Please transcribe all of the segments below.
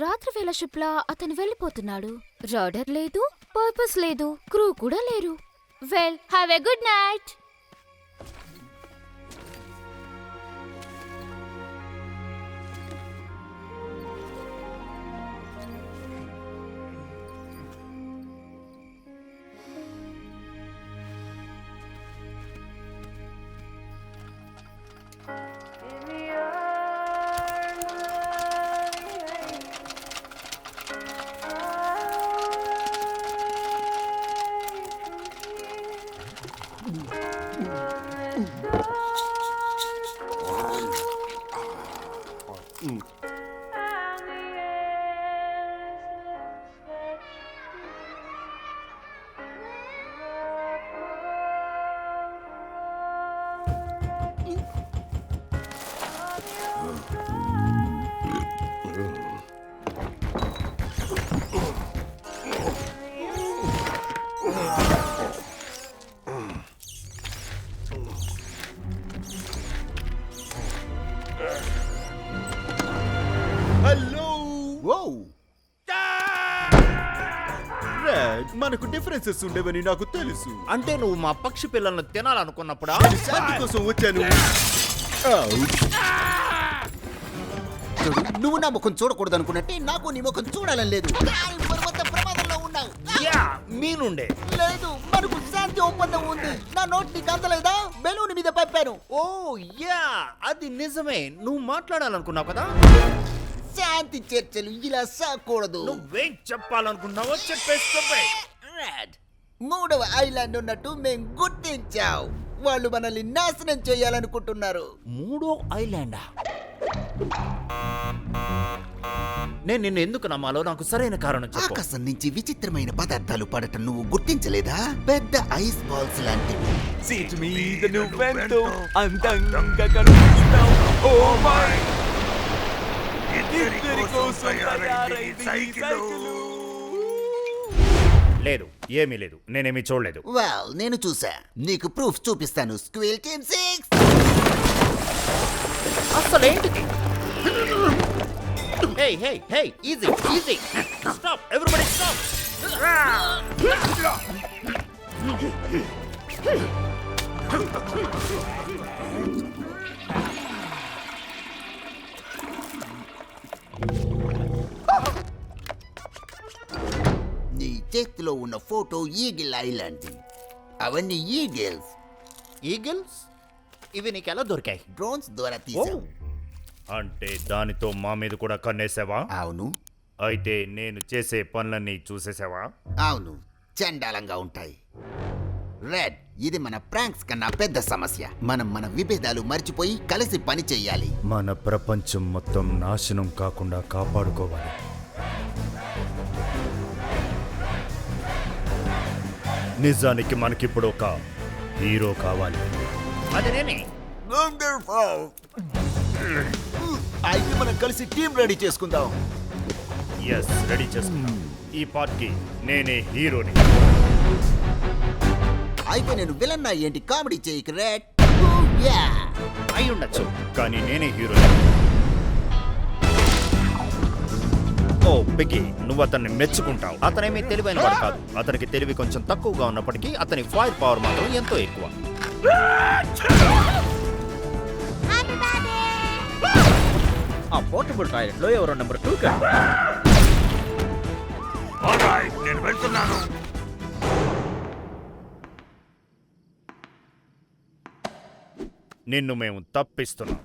రాత్రి వేళ షిప్లా అతను వెళ్ళిపోతున్నాడు. రాడర్ లేదు, పర్పస్ లేదు, క్రూ కూడా లేరు. Well, have a good night. మనకు డిఫరెన్సెస్ ఉండేవని నాకు తెలుసు. అంటే నువ్వు మా పక్షి పిల్లలను తినాలనుకున్నప్పుడా? శాంతి కోసం వచ్చాను. నువ్వు నా ముఖం చూడకూడదు అనుకున్నట్టే నాకు నీ ముఖం చూడాలని లేదు. ప్రమాదంలో ఉన్నావు. మీనుండే లేదు, మనకు శాంతి ఒప్పందం ఉంది. నా నోట్ నీకు అందలేదా? బెలూన్ మీద పంపాను. ఓ యా, అది నిజమే. నువ్వు మాట్లాడాలనుకున్నావు కదా. శాంతి చర్చలు ఇలా సాకూడదు. నువ్వేం చెప్పాలనుకున్నావో చెప్పేస్తే. మూడవ ఐలాండ్ ఉన్నట్టు మేం గుర్తించావు. వాళ్ళు మనల్ని నాశనం చేయాలనుకుంటున్నారు. మూడో ఐలాండా? నేను నిన్ను ఎందుకు నమ్మాలో నాకు సరైన కారణం చెప్పు. ఆకాశం నుంచి విచిత్రమైన పదార్థాలు పడటం నువ్వు గుర్తించలేదా? పెద్ద ఐస్ బాల్స్ లాంటివి. సీటు మీద నువ్వెంతో అందంగా కనిపిస్తావు. ఓ మై, ఇద్దరి కోసం తయారైంది సైకిలు. లేదు, ఏమీ లేదు. నేనేమీ చూడలేదు. వెల్, నేను చూసా. నీకు ప్రూఫ్ చూపిస్తాను. స్క్విల్ టీమ్ 6. అసలేంటిది? Hey hey hey, easy easy. Stop, everybody stop. నీ చేతిలో ఉన్న ఫోటో ఈగిల్ ఐలాండ్. అవన్నీ ఈగిల్స్. ఈగిల్స్? ఇవి నీకెలా దొరికాయి? డ్రోన్స్ ద్వారా తీసాం. అంటే దానితో మా మీద కూడా కన్నేసావా? అవును. అయితే నేను చేసే పనులన్నీ చూసేసావా? అవును, చండాలంగా ఉంటాయి. రెడ్, ఇది మన ప్రాంక్స్ కన్నా పెద్ద సమస్య. మనం మన విభేదాలు మర్చిపోయి కలిసి పని చెయ్యాలి. మన ప్రపంచం మొత్తం నాశనం కాకుండా కాపాడుకోవాలి. నిజానికి మనకిప్పుడు ఒక హీరో కావాలి. అది నేనే. అయితే మనం కలిసి టీం రెడీ చేసుకుందాం. ఎస్, రెడీ చేసుకుందాం. ఈ పార్ట్కి నేనే హీరోని. అయితే నేను విలన్నా ఏంటి? కామెడీ చేయకు రెడ్. అయి ఉండొచ్చు, కానీ నేనే హీరోని. ఓ పిగ్గి, నువ్వు అతన్ని మెచ్చుకుంటావు. అతనేమీ తెలివైన వాడు కాదు. అతనికి తెలివి కొంచెం తక్కువగా ఉన్నప్పటికీ అతని ఫైర్ పవర్ మాత్రం ఎంతో ఎక్కువ. ఆ పోర్టబుల్ టాయిలెట్ లో ఎవరో నెంబర్ 2 కదా. నేను వెళ్తున్నాను. నిన్ను మేము తప్పిస్తున్నాం.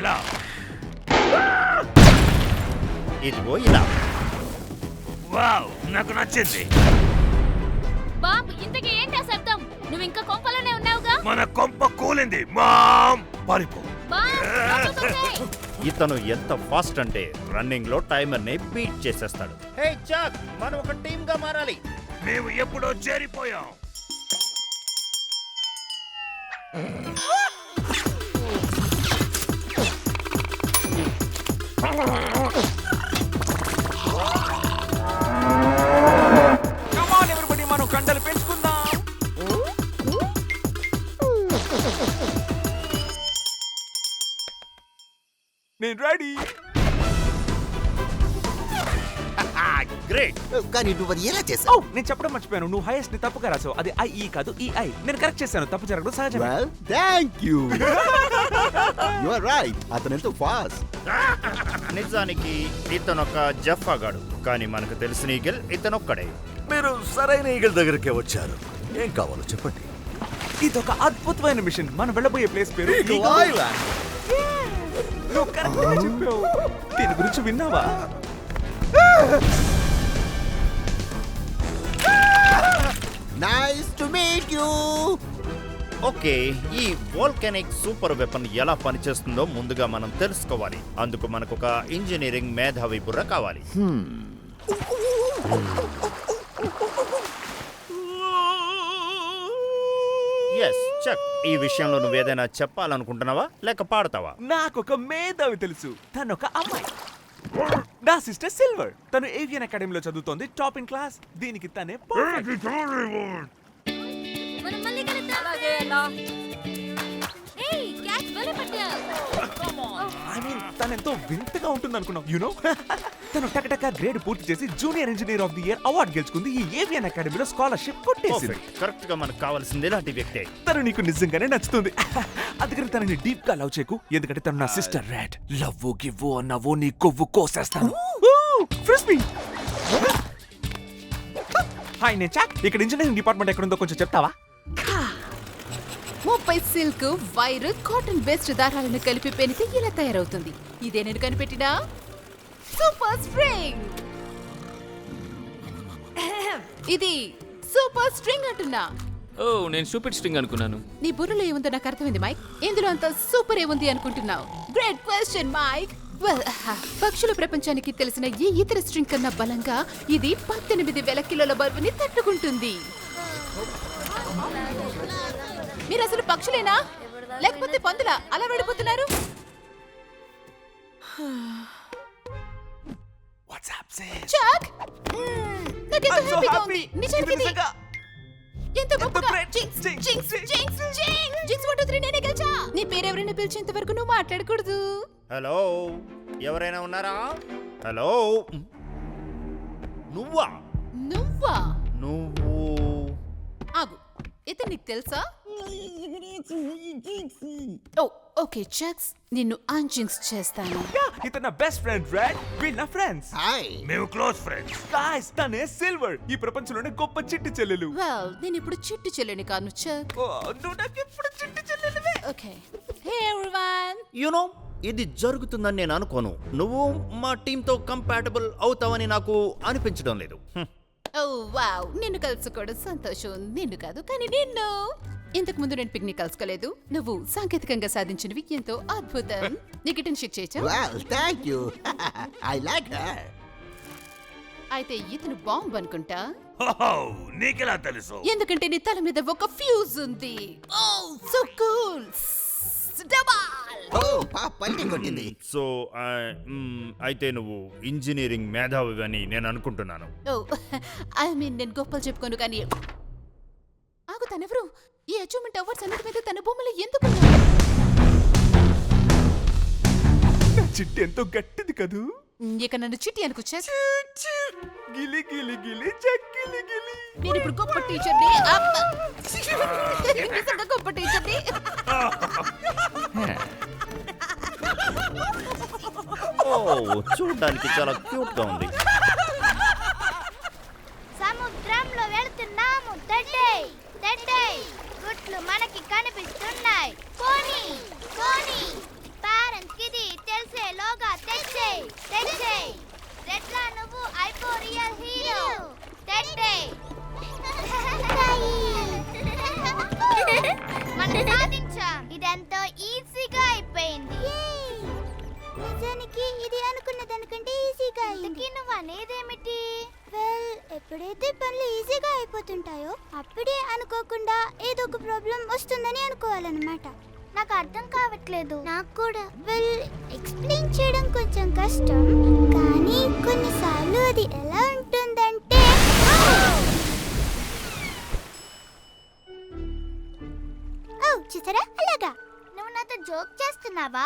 ఎలా? ఇదిగో ఇలా. వావ్, నాకు నచ్చింది. బాబ్, ఇంతకీ ఏంటి ఆ శబ్దం? నువ్వు ఇంకా కొంపలోనే ఉన్నావుగా? మన కొంప కూలింది. మామ్, పారిపో. ఇతను ఎంత ఫాస్ట్ అంటే రన్నింగ్ లో టైమర్ ని బీట్ చేసేస్తాడు. హే చాక్, మనం ఒక టీమ్ గా మారాలి. మేము ఎప్పుడో చేరిపోయాం. మనం కండలు పెంచుకుందాం. నేను రెడీ. గ్రేట్. కానీ నువ్వు అది ఎలా ఓ చేసావు? నేను చెప్పడం మర్చిపోయాను, నువ్వు హైయెస్ట్ ని తప్పుగా రాసావు. అది ఐఈ కాదు ఈఐ. నేను కరెక్ట్ చేశాను, తప్పు జరగడం సహజమే. Well thank you. You are right. అతను ఎంతో ఫాస్ట్. నిజానికి ఇతనొక జఫాగాడు, కానీ మనకు తెలిసిన ఈగల్ ఇతనొక్కడే. మీరు సరైన ఈగల్ దగ్గరికే వచ్చారు. ఏం కావాలో చెప్పండి. ఇదొక అద్భుతమైన మిషన్. మనం వెళ్ళబోయే ప్లేస్ పేరు Eagle Eagle Island. నువ్వు కరెక్ట్ గా చెప్పావు. దీని గురించి విన్నావా? Nice to meet you. Okay, ఈ వోల్కానిక్ సూపర్ వెపన్ ఎలా పనిచేస్తుందో ముందుగా మనం తెలుసుకోవాలి. అందుకు మనకు ఒక ఇంజనీరింగ్ మేధావి బుర్ర కావాలి. Yes check. ఈ విషయంలో నువ్వేదైనా చెప్పాలనుకుంటున్నావా లేక పాడతావా? నాకు ఒక మేధావి తెలుసు. తను ఒక అమ్మాయి. నా సిస్టర్ సిల్వర్. తను ఏవియన్ అకాడమీలో చదువుతోంది, టాప్ ఇన్ క్లాస్. దీనికి తనే perfect. మనం మళ్ళీ కలుద్దాం. ఏయ్, క్యాచ్ భలే పట్టావ్. I mean, తను ఎంతో వింతగా ఉంటుంది అనుకున్నావు. యునో తను టకటక గ్రేడ్ పూర్తి చేసి junior engineer of the year award గెలుచుకుంది. ఈ ఏవియన్ అకాడమీలో స్కాలర్షిప్ కొట్టేసింది. కరెక్ట్ గా మనకు కావాల్సింది ఇలాంటి వ్యక్తే. తను నీకు నిజంగానే నచ్చుతుంది. అందుకని తనని డీప్ గా లవ్ చేయకు, ఎందుకంటే తను నా సిస్టర్ రెడ్. లవ్ గివ్వు అన్నావో నీ కొవ్వు కోసేస్తాను. ఫ్రిస్బీ. హాయ్ నేను చాక్. ఇక్కడ ఇంజనీరింగ్ డిపార్ట్మెంట్ ఎక్కడ ఉందో కొంచెం చెప్తావా? 30 సిల్క్, వైర్, కాటన్ బేస్డ్ దారాలను కలిపి పెనితే ఇలా తయారవుతుంది. ఇదే నేను కనిపెట్టిన సూపర్ స్ట్రింగ్. ఇది సూపర్ స్ట్రింగ్ అంటున్నా. ఓ నేను సూపర్ స్ట్రింగ్ అనుకున్నాను. నీ బుర్రలో ఏముందో నాకు అర్థమైంది మైక్. ఇందులో అంత సూపర్ ఏముంది అనుకుంటున్నావు? Great question Mike. పక్షుల ప్రపంచానికి తెలిసిన ఏ ఇతర స్ట్రింగ్ కన్నా బలంగా ఇది 18,000 కిలోల బరువుని తట్టుకుంటుంది. మీరు అసలు పక్షులేనా లేకపోతే పందులా అలా వెళ్ళిపోతున్నారు? What's up, sis? చాక్, నాకెంతో I'm so హ్యాపీగా happy. ఉంది. నిజానికి ఇది నిజంగా. ఎంతో గొప్పగా. great. Jinx, Jinx, jinx, Jinx. Jinx, jinx. Jinx 1 2 3 నేనే గెలిచా. నీ పేరు ఎవరైనా పిలిచేంత వరకు నువ్వు మాట్లాడకూడదు. హలో, ఎవరైనా ఉన్నారా? హలో, నువ్వా? నువ్వా? నువ్వు ఆగు, ఇతను నీకు తెలుసా? ఓ ఓకే చాక్స్, నిన్ను అన్జింక్స్ చేస్తాను. Yeah, ఇతను నా బెస్ట్ ఫ్రెండ్ రెడ్. వీళ్ళ నా ఫ్రెండ్స్. హాయ్. మేము క్లోజ్ ఫ్రెండ్స్. Guys, తనే సిల్వర్. ఈ ప్రపంచంలోనే గొప్ప చిట్టి చెల్లెలు. వెల్, నేను ఇప్పుడు చిట్టు చెల్లెని కాను చాక్. ఓ, నువ్వు నాకు ఎప్పుడు చిట్టి చెల్లెలివే. Okay, hey everyone. యునో ఇది జరుగుతుందని నేను అనుకోను. నువ్వు మా టీంతో కంపాటబుల్ అవుతావని నాకు అనిపించడం లేదు. ఓ వావ్, నిన్ను కలుసుకోవడం సంతోషం. నిన్ను కాదు కానీ నిన్ను. ఇంతకు ముందు నేను పిక్నిక్ కలుసుకోలేదు. నువ్వు సాంకేతికంగా సాధించినవి ఎంతో అద్భుతం. నీకు ఇటన్ షేక్ చేయొచ్చా? Well thank you. I like her. అయితే ఇతను బాంబ్ అనుకుంటా. నీకెలా తెలుసు? ఎందుకంటే నీ తల మీద ఒక ఫ్యూజ్ ఉంది. ఓ సో కూల్. డబల్. ఓ పల్లి కొట్టింది. సో అయితే నువ్వు ఇంజనీరింగ్ మేధావి అని నేను అనుకుంటున్నాను. ఓ ఐ మీన్ నేను గొప్పలు చెప్పుకోను కానీ ఆగు, తనెవరు? ఈ అచీవ్మెంట్ అవార్డ్స్ అన్నిటి మీద తన బొమ్మలు ఎందుకు? నా చిట్టి ఎంతో గట్టిది కదూ. ఇక నన్ను చిట్టి అనుకొచ్చా. గిలి గిలి గిలి చక్కిలి గిలి. నేను ఇప్పుడు గొప్ప టీచర్ని. నిజంగా గొప్ప టీచర్ని. ఓ చూడడానికి చాలా క్యూట్ గా ఉంది. సముద్రంలో వెళ్తున్నాము. తెడ్డేయ్ తెడ్డేయ్, గుట్లు మనకి కనిపిస్తున్నాయి. పోనీ పోనీ, పేరెంట్స్ కిది తెలిసేలోగా తెచ్చేయ్ తెచ్చేయ్. రెడ్లా నువ్వు అయిపో రియల్ హీరో. తెడ్డేయ్. మనం సాధించాం. ఇదెంతో ఈజీగా అయిపోయింది. నిజానికి ఇది అనుకున్న దానికంటే ఈజీగా అయింది. నువ్వు అనేదేమిటి? వెల్, ఎప్పుడైతే పనులు ఈజీగా అయిపోతుంటాయో అప్పుడే అనుకోకుండా ఏదో ఒక ప్రాబ్లం వస్తుందని అనుకోవాలన్నమాట. నాకు అర్థం కావట్లేదు. నాకు కూడా. వెల్, ఎక్స్ప్లెయిన్ చేయడం కొంచెం కష్టం, కానీ కొన్నిసార్లు అది ఎలా ఉంటుందంటే చూసారా అలాగా. నువ్వు నాతో జోక్ చేస్తున్నావా?